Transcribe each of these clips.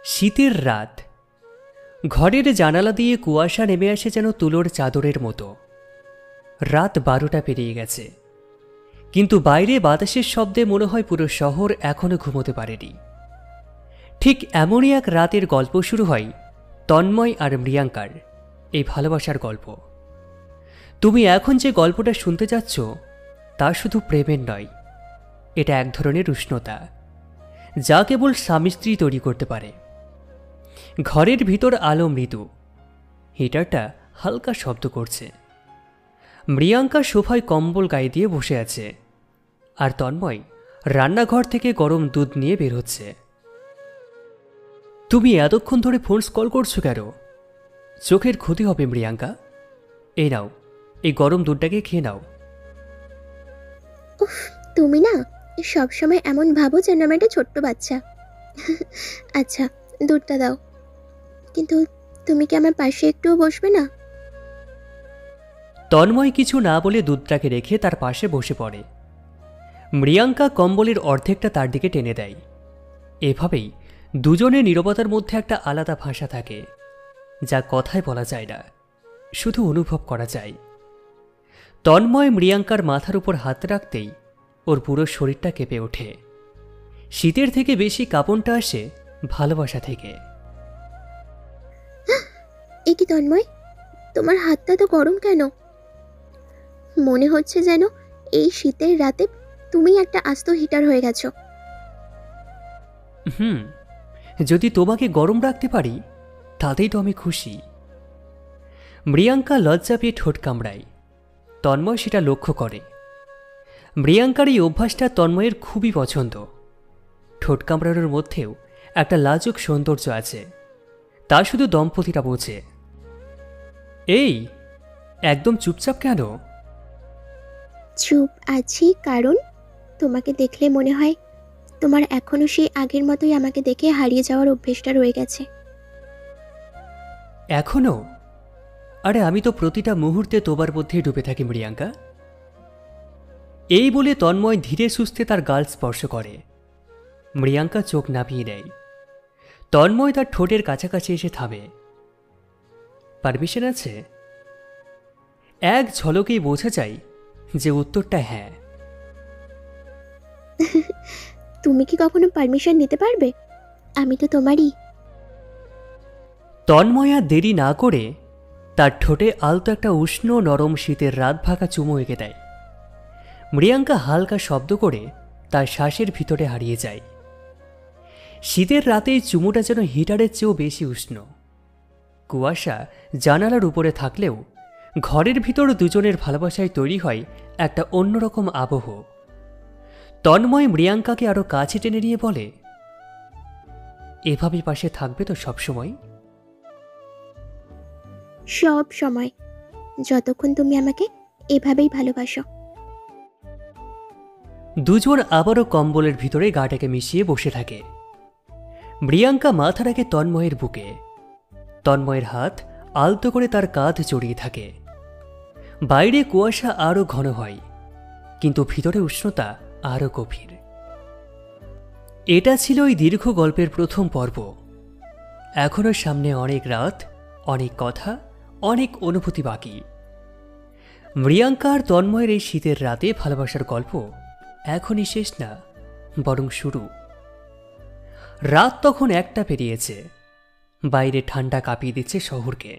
শীতের রাত। ঘরের জানালা দিয়ে কুয়াশা নেমে আসে যেন তুলোর চাদরের মতো। রাত 12টা পেরিয়ে গেছে, কিন্তু বাইরে বাতাসের শব্দে মনে হয় পুরো শহর এখনো ঘুমোতে পারেনি। ঠিক এমনই এক রাতের গল্প শুরু হয় তন্ময় আর মৃয়াঙ্কার এই ভালোবাসার গল্প। তুমি এখন যে গল্পটা শুনতে যাচ্ছ তা শুধু প্রেমের নয়, এটা এক ধরনের উষ্ণতা যা কেবল স্বামী স্ত্রী তৈরি করতে পারে। ঘরের ভিতর আলো মৃদু, হিটারটা হালকা শব্দ করছে। মৃয়াঙ্কা সোফায় কম্বল গায়ে দিয়ে বসে আছে, আর তন্ময় রান্নাঘর থেকে গরম দুধ নিয়ে বের হচ্ছে। তুমি এতক্ষণ ধরে ফোন কল করছো কেন? চোখের ক্ষতি হবে মৃয়াঙ্কা। এই নাও, এই গরম দুধটাকে খেয়ে নাও। উফ, তুমি না সবসময় এমন ভাবো যেন আমি একটা ছোট্ট বাচ্চা। আচ্ছা, দুধটা দাও, কিন্তু তুমি কি আমার পাশে একটুও বসবে না? তন্ময় কিছু না বলে দুধটাকে রেখে তার পাশে বসে পড়ে। মৃয়াঙ্কা কম্বলের অর্ধেকটা তার দিকে টেনে দেয়। এভাবেই দুজনের নীরবতার মধ্যে একটা আলাদা ভাষা থাকে, যা কথায় বলা যায় না, শুধু অনুভব করা যায়। তন্ময় মৃয়াঙ্কার মাথার উপর হাত রাখতেই ওর পুরো শরীরটা কেঁপে ওঠে। শীতের থেকে বেশি কাঁপনটা আসে ভালোবাসা থেকে। এ কি তন্ময়, তোমার হাতটা তো গরম কেন? মনে হচ্ছে যেন এই শীতের রাতে তুমি একটা আস্ত হিটার হয়ে গেছো। যদি তোমাকে গরম রাখতে পারি তাতেই তো আমি খুশি। মৃয়াঙ্কা লজ্জা পেয়ে ঠোঁট কামড়ায়। তন্ময় সেটা লক্ষ্য করে। মৃয়াঙ্কার এই অভ্যাসটা তন্ময়ের খুবই পছন্দ। ঠোঁট কামড়ানোর মধ্যেও একটা লাজুক সৌন্দর্য আছে, তা শুধু দম্পতিরা বোঝে। এই, একদম চুপচাপ কেন? চুপ আছি কারণ তোমাকে দেখলে মনে হয় তোমার এখনো সেই আগের মতোই আমাকে দেখে হারিয়ে যাওয়ার অভ্যেসটা রয়ে গেছে। এখনো? আরে আমি তো প্রতিটা মুহূর্তে তোমার মধ্যেই ডুবে থাকি মৃয়াঙ্কা। এই বলে তন্ময় ধীরে সুস্থে তার গাল স্পর্শ করে। মৃয়াঙ্কা চোখ নামিয়ে নেয়। তন্ময় তার ঠোঁটের কাছাকাছি এসে থামে। পারমিশন আছে? এক ঝলকেই বোঝা যায় যে উত্তরটা হ্যাঁ। তুমি কি কখনো পারমিশন নিতে পারবে? আমি তো তোমারই। তন্ময় আর দেরি না করে তার ঠোঁটে আলতো একটা উষ্ণ নরম শীতের রাত ভাঙা চুমু এঁকে দেয়। মৃয়াঙ্কা হালকা শব্দ করে তার শ্বাসের ভিতরে হারিয়ে যায়। শীতের রাতে চুমুটা যেন হিটারের চেয়েও বেশি উষ্ণ। কুয়াশা জানালার উপরে থাকলেও ঘরের ভিতর দুজনের ভালোবাসায় তৈরি হয় একটা অন্যরকম আবহ। তন্ময় মৃয়াঙ্কাকে আরো কাছে টেনে নিয়ে বলে, এভাবেই পাশে থাকবে তো সবসময়? সব সময়, যতক্ষণ তুমি আমাকে এভাবেই ভালোবাসো। দুজন আবারও কম্বলের ভিতরে গাটাকে মিশিয়ে বসে থাকে। মৃয়াঙ্কা মাথা রাখে তন্ময়ের বুকে। তন্ময়ের হাত আলতো করে তার কাঁধ জড়িয়ে থাকে। বাইরে কুয়াশা আরো ঘন হয়, কিন্তু ভিতরে উষ্ণতা আরো গভীর। এটা ছিল ওই দীর্ঘ গল্পের প্রথম পর্ব। এখনো সামনে অনেক রাত, অনেক কথা, অনেক অনুভূতি বাকি। মৃয়াঙ্কা আর তন্ময়ের এই শীতের রাতে ভালোবাসার গল্প এখনই শেষ না, বরং শুরু। রাত তখন 1টা পেরিয়েছে। বাইরে ঠান্ডা কাঁপিয়ে দিচ্ছে শহরকে,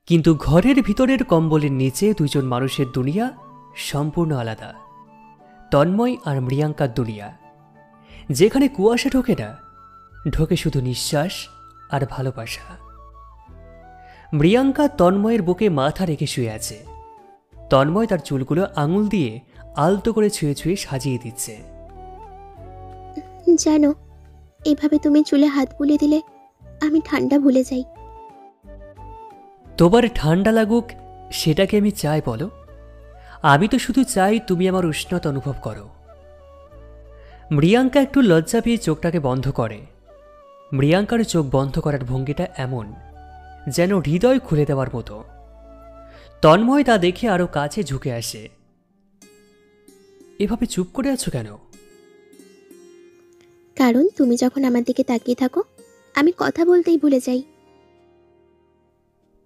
কিন্তু ঘরের ভিতরের কম্বলের নিচে দুজন মানুষের দুনিয়া সম্পূর্ণ আলাদা। তন্ময় আর মৃয়াঙ্কার দুনিয়া, যেখানে কুয়াশা ঢোকে না, ঢোকে শুধু নিঃশ্বাস আর ভালোবাসা। মৃয়াঙ্কা তন্ময়ের বুকে মাথা রেখে শুয়ে আছে। তন্ময় তার চুলগুলো আঙুল দিয়ে আলতো করে ছুঁয়ে ছুঁয়ে সাজিয়ে দিচ্ছে। জানো, এভাবে তুমি চুলে হাত বুলিয়ে দিলে আমি ঠান্ডা ভুলে যাই। তোমার ঠান্ডা লাগুক সেটাকে আমি চাই বলো? আমি তো শুধু চাই তুমি আমার উষ্ণতা অনুভব করো। মৃয়াঙ্কা একটু লজ্জা পেয়ে চোখটাকে বন্ধ করে। মৃয়াঙ্কার চোখ বন্ধ করার ভঙ্গিটা এমন যেন হৃদয় খুলে দেওয়ার মতো। তন্ময় তা দেখে আরো কাছে ঝুঁকে আসে। এভাবে চুপ করে আছো কেন? কারণ তুমি যখন আমার দিকে তাকিয়ে থাকো আমি কথা বলতেই ভুলে যাই।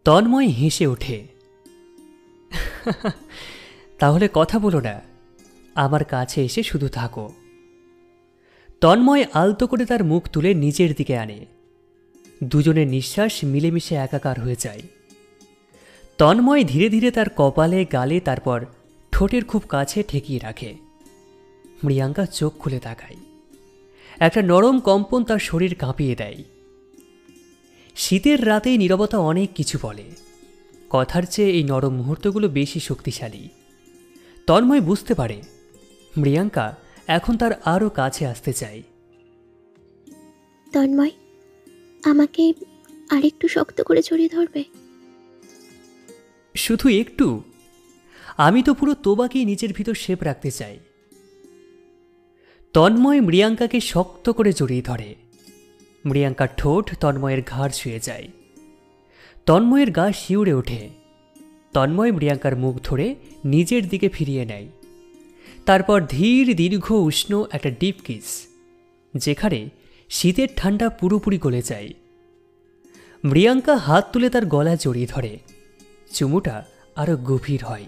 তন্ময় হেসে ওঠে। তাহলে কথা বলো না, আমার কাছে এসে শুধু থাকো। তন্ময় আলতো করে তার মুখ তুলে নিজের দিকে আনে। দুজনের নিঃশ্বাস মিলেমিশে একাকার হয়ে যায়। তন্ময় ধীরে ধীরে তার কপালে, গালে, তারপর ঠোঁটের খুব কাছে ঠেকিয়ে রাখে। মৃয়াঙ্কা চোখ খুলে তাকায়। একটা নরম কম্পন তার শরীর কাঁপিয়ে দেয়। শীতের রাতে নীরবতা অনেক কিছু বলে। কথার চেয়ে এই নরম মুহূর্তগুলো বেশি শক্তিশালী। তন্ময় বুঝতে পারে মৃয়াঙ্কা এখন তার আরও কাছে আসতে চায়। তন্ময়, আমাকে আরেকটু শক্ত করে জড়িয়ে ধরবে? শুধু একটু? আমি তো পুরো তোবাকেই নিজের ভিতর শেপ রাখতে চাই। তন্ময় মৃয়াঙ্কাকে শক্ত করে জড়িয়ে ধরে। মৃয়াঙ্কার ঠোঁট তন্ময়ের ঘাড় ছুঁয়ে যায়। তন্ময়ের গা শিউরে ওঠে। তন্ময় মৃয়াঙ্কার মুখ ধরে নিজের দিকে ফিরিয়ে নেয়। তারপর ধীর দীর্ঘ উষ্ণ একটা ডিপ কিস, যেখানে শীতের ঠান্ডা পুরোপুরি গলে যায়। মৃয়াঙ্কা হাত তুলে তার গলায় জড়িয়ে ধরে। চুমুটা আরো গভীর হয়।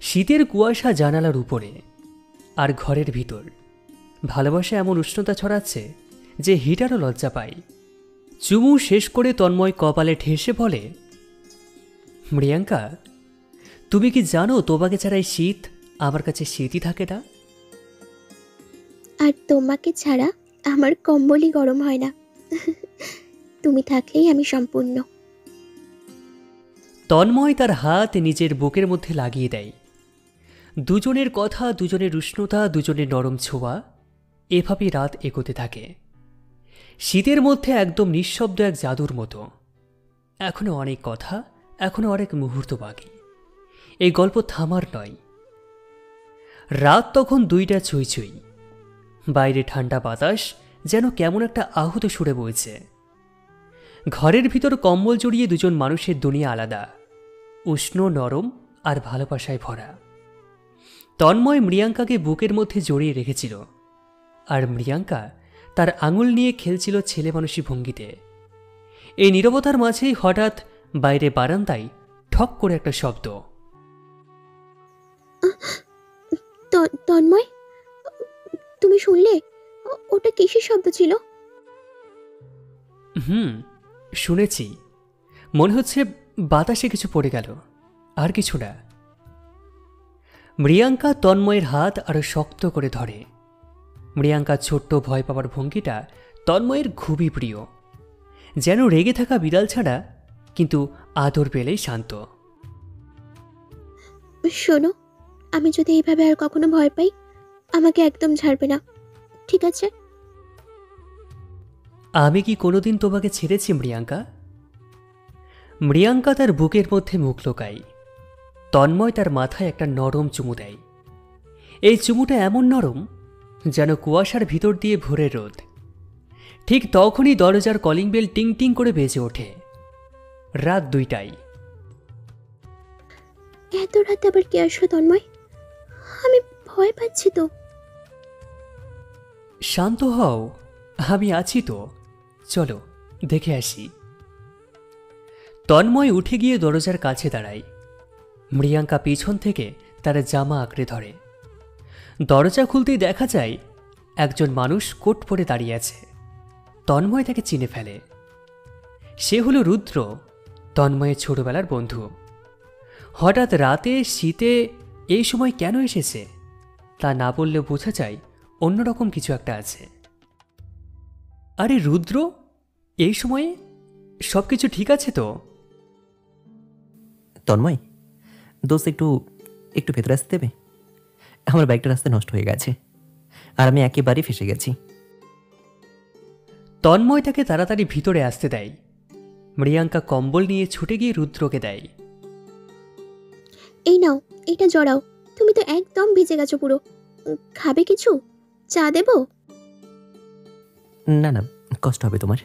শীতের কুয়াশা জানালার উপরে আর ঘরের ভিতর ভালোবাসা এমন উষ্ণতা ছড়াচ্ছে যে হিটারও লজ্জা পায়। চুমু শেষ করে তন্ময় কপালে ঠেসে বলে, মৃয়াঙ্কা, তুমি কি জানো তোমাকে ছাড়াই শীত আমার কাছে শীতই থাকে না? আর তোমাকে ছাড়া আমার কম্বলই গরম হয় না। তুমি থাকলেই আমি সম্পূর্ণ। তন্ময় তার হাত নিজের বুকের মধ্যে লাগিয়ে দেয়। দুজনের কথা, দুজনের উষ্ণতা, দুজনের নরম ছোঁয়া, এভাবেই রাত এগোতে থাকে। শীতের মধ্যে একদম নিঃশব্দ এক জাদুর মতো। এখনো অনেক কথা, এখনো অনেক মুহূর্ত বাকি। এই গল্প থামার নয়। রাত তখন 2টা ছুঁই ছুঁই। বাইরে ঠান্ডা বাতাস যেন কেমন একটা আহুত সুরে বইছে। ঘরের ভিতর কম্বল জড়িয়ে দুজন মানুষের দুনিয়া আলাদা, উষ্ণ, নরম আর ভালোবাসায় ভরা। তন্ময় মৃয়াঙ্কাকে বুকের মধ্যে জড়িয়ে রেখেছিল, আর মৃয়াঙ্কা তার আঙুল নিয়ে খেলছিল ছেলে মানুষী ভঙ্গিতে। এই নীরবতার মাঝেই হঠাৎ বাইরে বারান্দায় ঠক করে একটা শব্দ। তন্ময়, তুমি শুনলে? ওটা কিসের শব্দ ছিল? শুনেছি। মনে হচ্ছে বাতাসে কিছু পড়ে গেল, আর কিছু না। মৃয়াঙ্কা তন্ময়ের হাত আরো শক্ত করে ধরে। মৃয়াঙ্কার ছোট্ট ভয় পাওয়ার ভঙ্গিটা তন্ময়ের খুবই প্রিয়। যেন রেগে থাকা বিড়াল ছাড়া, কিন্তু আদর পেলেই শান্ত। শোনো, আমি যদি এইভাবে আর কখনো ভয় পাই, আমাকে একদম ছাড়বে না, ঠিক আছে? আমি কি কোনোদিন তোমাকে ছেড়েছি মৃয়াঙ্কা? মৃয়াঙ্কা তার বুকের মধ্যে মুখ লোকায়। তন্ময় তার মাথায় একটা নরম চুমু দেয়। এই চুমুটা এমন নরম যেন কুয়াশার ভিতর দিয়ে ভোরের রোদ। ঠিক তখনই দরজার কলিং বেল টিং টিং করে বেজে ওঠে। রাত 2টায়। এত রাতে আবার কে আসলো তন্ময়? আমি ভয় পাচ্ছি তো। শান্ত হও, আমি আছি তো, চলো দেখে আসি। তন্ময় উঠে গিয়ে দরজার কাছে দাঁড়ায়। মৃয়াঙ্কা পিছন থেকে তার জামা আঁকড়ে ধরে। দরজা খুলতেই দেখা যায় একজন মানুষ কোট পরে দাঁড়িয়ে আছে। তন্ময় তাকে চিনে ফেলে। সে হলো রুদ্র, তন্ময়ের ছোটবেলার বন্ধু। হঠাৎ রাতে শীতে এই সময় কেন এসেছে তা না বললেও বোঝা যায় অন্যরকম কিছু একটা আছে। আরে রুদ্র, এই সময়ে সবকিছু ঠিক আছে তো? তন্ময়, দোস্ত একটু একটু ভেতরে আসতে দেবে? আমার বাইকটা রাস্তায় নষ্ট হয়ে গেছে, আর আমি একেবারে ফেসে গেছি। তন্ময় তাকে তাড়াতাড়ি ভিতরে আসতে দেয়। মৃয়াঙ্কা কম্বল নিয়ে ছুটে গিয়ে রুদ্রকে দেয়। এই নাও, এটা জড়াও। তুমি তো একদম ভিজে গেছো পুরো। খাবে কিছু? চা দেবো? না না, কষ্ট হবে তোমার।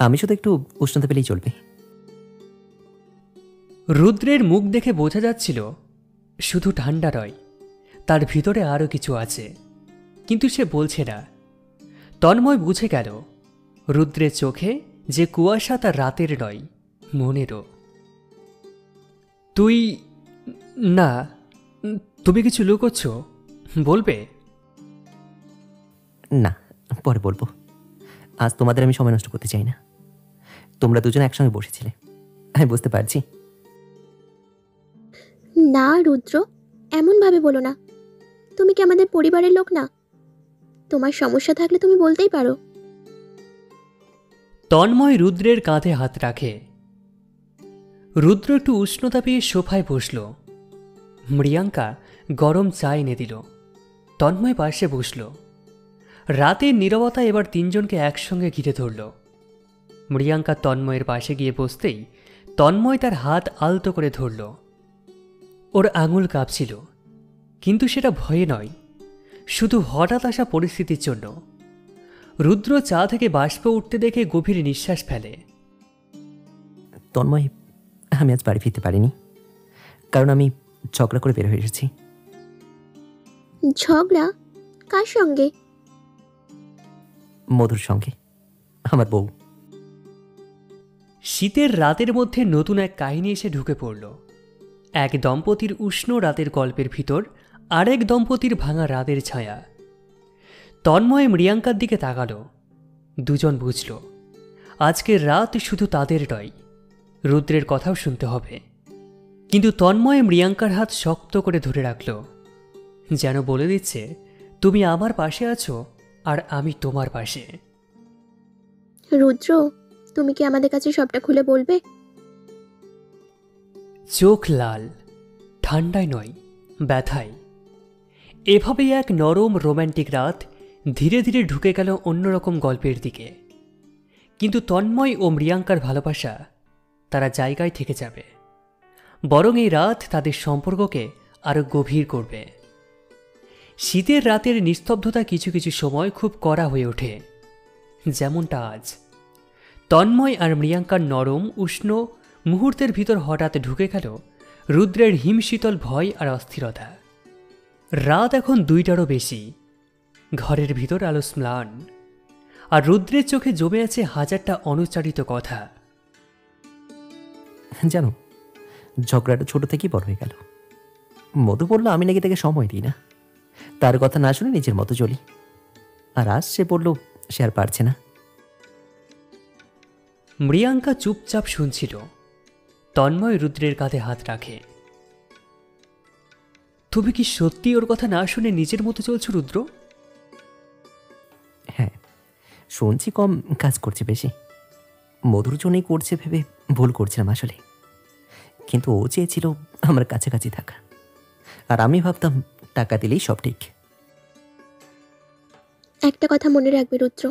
আমি শুধু একটু উষ্ণতা পেলেই চলবে। রুদ্রের মুখ দেখে বোঝা যাচ্ছিল শুধু ঠান্ডা নয়, তার ভিতরে আরও কিছু আছে, কিন্তু সে বলছে না। তন্ময় বুঝে গেল রুদ্রের চোখে যে কুয়াশা তার রাতের নয়, মনেরও। তুই না, তুমি কিছু লুকোচ্ছ, বলবে? না, পরে বলবো। আজ তোমাদের আমি সময় নষ্ট করতে চাই না। তোমরা দুজন একসঙ্গে বসেছিলে, আমি বুঝতে পারছি। না রুদ্র, এমনভাবে বলো না। তুমি কি আমাদের পরিবারের লোক না? তোমার সমস্যা থাকলে তুমি বলতেই পারো। তন্ময় রুদ্রের কাঁধে হাত রাখে। রুদ্র একটু উষ্ণতা পেয়ে সোফায় বসল। মৃয়াঙ্কা গরম চা এনে দিল। তন্ময় পাশে বসল। রাতের নীরবতা এবার তিনজনকে একসঙ্গে ঘিরে ধরল। মৃয়াঙ্কা তন্ময়ের পাশে গিয়ে বসতেই তন্ময় তার হাত আলতো করে ধরল। ওর আঙুল কাঁপছিল, কিন্তু সেটা ভয়ে নয়, শুধু হঠাৎ আসা পরিস্থিতির জন্য। রুদ্র চা থেকে বাষ্প উঠতে দেখে গভীর নিঃশ্বাস ফেলে। তন্ময়, আমি আজ বাড়ি ফিরতে পারিনি, কারণ আমি ঝগড়া করে বের হয়ে এসেছি। ঝগড়া? কার সঙ্গে? মধুর সঙ্গে, আমার বউ। শীতের রাতের মধ্যে নতুন এক কাহিনী এসে ঢুকে পড়ল। এক দম্পতির উষ্ণ রাতের গল্পের ভিতর আরেক দম্পতির ভাঙা রাতের ছায়া। তন্ময় মৃয়াঙ্কার দিকে তাকালো। দুজন বুঝল আজকের রাত শুধু তাদের নয়, রুদ্রের কথাও শুনতে হবে। কিন্তু তন্ময় মৃয়াঙ্কার হাত শক্ত করে ধরে রাখল, যেন বলে দিচ্ছে, তুমি আমার পাশে আছো আর আমি তোমার পাশে। রুদ্র, তুমি কি আমাদের কাছে সবটা খুলে বলবে? চোখ লাল, ঠান্ডায় নয়, ব্যথায়। এভাবেই এক নরম রোম্যান্টিক রাত ধীরে ধীরে ঢুকে গেল অন্যরকম গল্পের দিকে। কিন্তু তন্ময় ও মৃয়াঙ্কার ভালোবাসা তারা জায়গায় থেকে যাবে, বরং এই রাত তাদের সম্পর্ককে আরো গভীর করবে। শীতের রাতের নিস্তব্ধতা কিছু কিছু সময় খুব কড়া হয়ে ওঠে, যেমনটা আজ। তন্ময় আর মৃয়াঙ্কার নরম উষ্ণ মুহূর্তের ভিতর হঠাৎ ঢুকে গেল রুদ্রের হিমশীতল ভয় আর অস্থিরতা। রাত এখন 2টারও বেশি। ঘরের ভিতর আলো ম্লান, আর রুদ্রের চোখে জমে আছে হাজারটা অনুচ্চারিত কথা। জানো, ঝগড়াটা ছোট থেকেই বড় হয়ে গেল। মধু বলল আমি নাকি তাকে সময় দিই না, তার কথা না শুনে নিজের মতো চলি। আর আজ সে বলল সে আর পারছে না। মৃয়াঙ্কা চুপচাপ শুনছিল। তন্ময় রুদ্রের কাঁধে হাত রাখে। তুমি কি সত্যি ওর কথা না শুনে নিজের মতো চলছো রুদ্র? হ্যাঁ, শুনছি কম, কাজ করছে বেশি। মধুর জন্যই করছে ভেবে ভুল করছিলাম আসলে। কিন্তু ও চেয়েছিল আমার কাছাকাছি থাকা, আর আমি ভাবতাম টাকা দিলেই সব ঠিক। একটা কথা মনে রাখবে রুদ্র,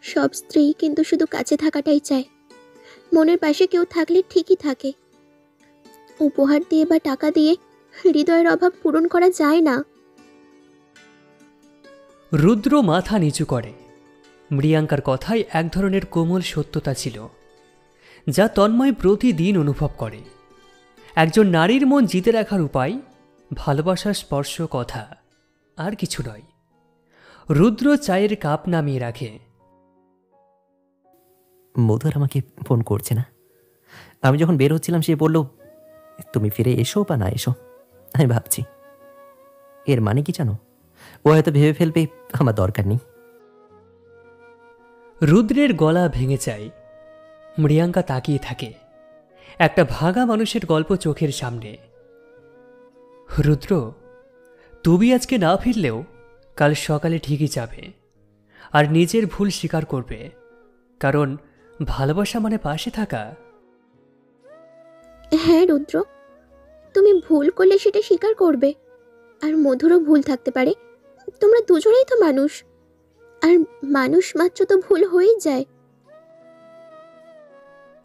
সব স্ত্রী কিন্তু শুধু কাছে থাকাটাই চায়। মনের পাশে কেউ থাকলে ঠিকই থাকে। উপহার দিয়ে বা টাকা দিয়ে হৃদয়ের অভাব পূরণ করা যায় না। রুদ্র মাথা নিচু করে। মৃয়াঙ্কার কথায় এক ধরনের কোমল সত্যতা ছিল, যা তন্ময় প্রতিদিন অনুভব করে। একজন নারীর মন জিতে রাখার উপায় ভালোবাসার স্পর্শ, কথা, আর কিছু নয়। রুদ্র চায়ের কাপ নামিয়ে রাখে। মধু আর আমাকে ফোন করছে না। আমি যখন বের হচ্ছিলাম সে বলল তুমি ফিরে এসো বা না এসো। আমি ভাবছি এর মানে কি জানো? ও হয়তো ভেবে ফেলবে আমার দরকার নেই। রুদ্রের গলা ভেঙে যায়। মৃয়াঙ্কা তাকিয়ে থাকে, একটা ভাঙা মানুষের গল্প চোখের সামনে। রুদ্র, তুমি আজকে না ফিরলেও কাল সকালে ঠিকই যাবে, আর নিজের ভুল স্বীকার করবে, কারণ ভালোবাসা মানে পাশে থাকা। হ্যাঁ রুদ্র, তুমি ভুল করলে সেটা স্বীকার করবে। আর মধুরও ভুল থাকতে পারে। তোমরা দুজনেই তো মানুষ, আর মানুষ মাত্র তো ভুল হয়েই যায়।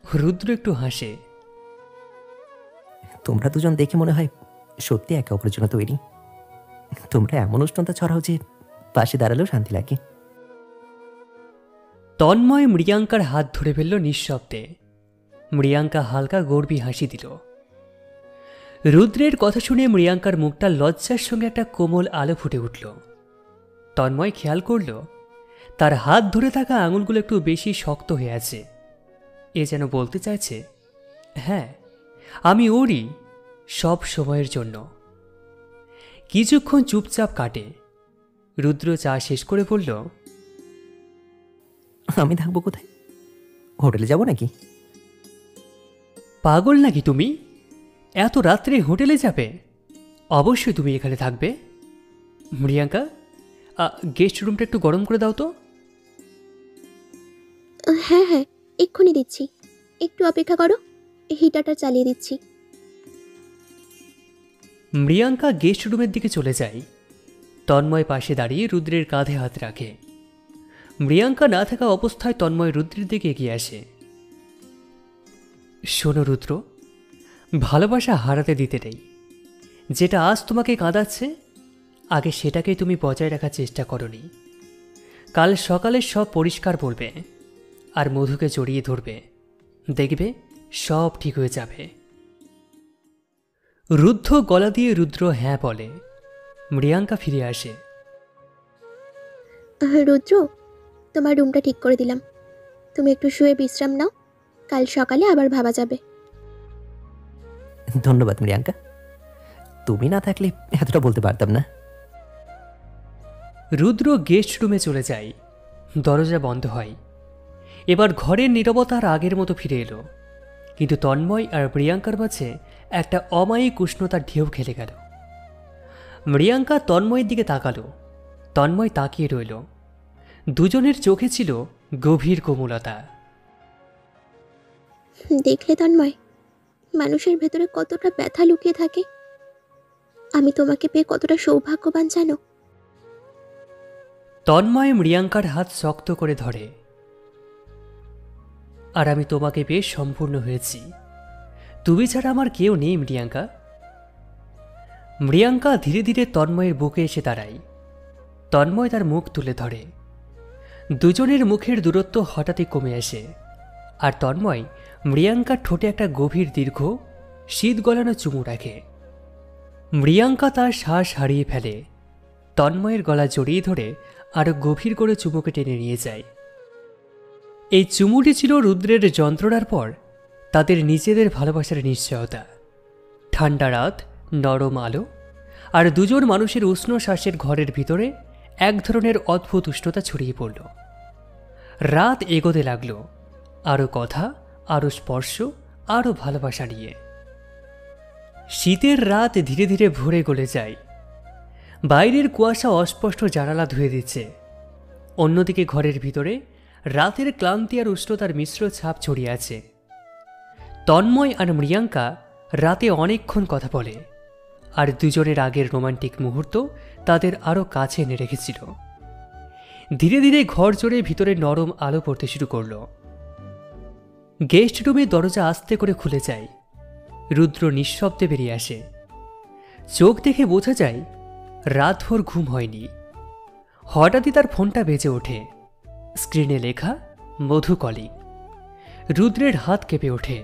রুদ্র একটু হাসে। তোমরা দুজন দেখে মনে হয় সত্যি একে অপরের জন্য তৈরি। তোমরা এমন উষ্ণতা ছড়াও যে পাশে দাঁড়ালেও শান্তি লাগে। তন্ময় মৃয়াঙ্কার হাত ধরে ফেলল নিঃশব্দে। মৃয়াঙ্কা হালকা গর্বী হাসি দিল। রুদ্রের কথা শুনে মৃয়াঙ্কার মুখটা লজ্জার সঙ্গে একটা কোমল আলো ফুটে উঠল। তন্ময় খেয়াল করল তার হাত ধরে থাকা আঙুলগুলো একটু বেশি শক্ত হয়ে আছে। এ যেন বলতে চাইছে, হ্যাঁ, আমি ওরই সব সময়ের জন্য। কিছুক্ষণ চুপচাপ কাটে। রুদ্র চা শেষ করে বলল, আমি থাকবো কোথায়? হোটেলে যাব নাকি? পাগল নাকি তুমি? এত রাত্রে হোটেলে যাবে? অবশ্যই তুমি এখানে থাকবে। প্রিয়াঙ্কা, গেস্ট রুমটা একটু গরম করে দাও তো। হ্যাঁ হ্যাঁ, এক্ষুনি দিচ্ছি, একটু অপেক্ষা করো, হিটারটা চালিয়ে দিচ্ছি। প্রিয়াঙ্কা গেস্ট রুমের দিকে চলে যায়। তন্ময় পাশে দাঁড়িয়ে রুদ্রের কাঁধে হাত রাখে। প্রিয়াঙ্কা না থাকা অবস্থায় তন্ময় রুদ্রের দিকে এগিয়ে আসে। শোনো রুদ্র, ভালোবাসা হারাতে দিতে নেই। যেটা আজ তোমাকে কাঁদাচ্ছে, আগে সেটাকেই তুমি বজায় রাখার চেষ্টা করনি। কাল সকালে সব পরিষ্কার বলবে আর মধুকে জড়িয়ে ধরবে, দেখবে সব ঠিক হয়ে যাবে। রুদ্ধ গলা দিয়ে রুদ্র হ্যাঁ বলে। প্রিয়াঙ্কা ফিরে আসে। রুদ্র, তোমার রুমটা ঠিক করে দিলাম, তুমি একটু শুয়ে বিশ্রাম নাও, কাল সকালে আবার ভাবা যাবে। ধন্যবাদ প্রিয়াঙ্কা, তুমি না থাকলে এতটা বলতে পারতাম না। রুদ্র গেস্ট রুমে চলে যায়। দরজা বন্ধ হয়। এবার ঘরের নীরবতার আগের মতো ফিরে এলো, কিন্তু তন্ময় আর প্রিয়াঙ্কার মাঝে একটা অমায়িক উষ্ণতার ঢেউ খেলে গেল। প্রিয়াঙ্কা তন্ময়ের দিকে তাকালো, তন্ময় তাকিয়ে রইল। দুজনের চোখে ছিল গভীর কোমলতা। দেখলে তন্ময়, মানুষের ভেতরে কতটা ব্যথা লুকিয়ে থাকে। আমি তোমাকে পেয়ে কতটা সৌভাগ্যবান জানো। তন্ময় প্রিয়াঙ্কার হাত শক্ত করে ধরে। আর আমি তোমাকে পেয়ে সম্পূর্ণ হয়েছি। তুমি ছাড়া আমার কেউ নেই প্রিয়াঙ্কা। প্রিয়াঙ্কা ধীরে ধীরে তন্ময়ের বুকে এসে দাঁড়ায়। তন্ময় তার মুখ তুলে ধরে। দুজনের মুখের দূরত্ব হঠাৎই কমে আসে, আর তন্ময় প্রিয়াঙ্কার ঠোঁটে একটা গভীর দীর্ঘ শীত গলানো চুমু রাখে। প্রিয়াঙ্কা তার শ্বাস হারিয়ে ফেলে। তন্ময়ের গলা জড়িয়ে ধরে আরো গভীর করে চুমুকে টেনে নিয়ে যায়। এই চুমুটি ছিল রুদ্রের যন্ত্রণার পর তাদের নিজেদের ভালোবাসার নিশ্চয়তা। ঠান্ডা রাত, নরম আলো, আর দুজন মানুষের উষ্ণ শ্বাসের ঘরের ভিতরে এক ধরনের অদ্ভুত উষ্ণতা ছড়িয়ে পড়ল। রাত এগোতে লাগলো, আরও কথা, আরও স্পর্শ, আরও ভালোবাসা নিয়ে। শীতের রাত ধীরে ধীরে ভরে গলে যায়। বাইরের কুয়াশা অস্পষ্ট জানালা ধুয়ে দিচ্ছে। অন্যদিকে ঘরের ভিতরে রাতের ক্লান্তি আর উষ্ণতার মিশ্র ছাপ ছড়িয়ে আছে। তন্ময় আর প্রিয়াঙ্কা রাতে অনেকক্ষণ কথা বলে, আর দুজনের আগের রোমান্টিক মুহূর্ত তাদের আরও কাছে এনে রেখেছিল। ধীরে ধীরে ঘর জুড়ে ভিতরে নরম আলো পড়তে শুরু করল। গেস্ট রুমে দরজা আস্তে করে খুলে যায়। রুদ্র নিঃশব্দে বেরিয়ে আসে। চোখ দেখে বোঝা যায় রাতভর ঘুম হয়নি। হঠাৎই তার ফোনটা বেজে ওঠে। স্ক্রিনে লেখা মধু কলিং। রুদ্রের হাত কেঁপে ওঠে।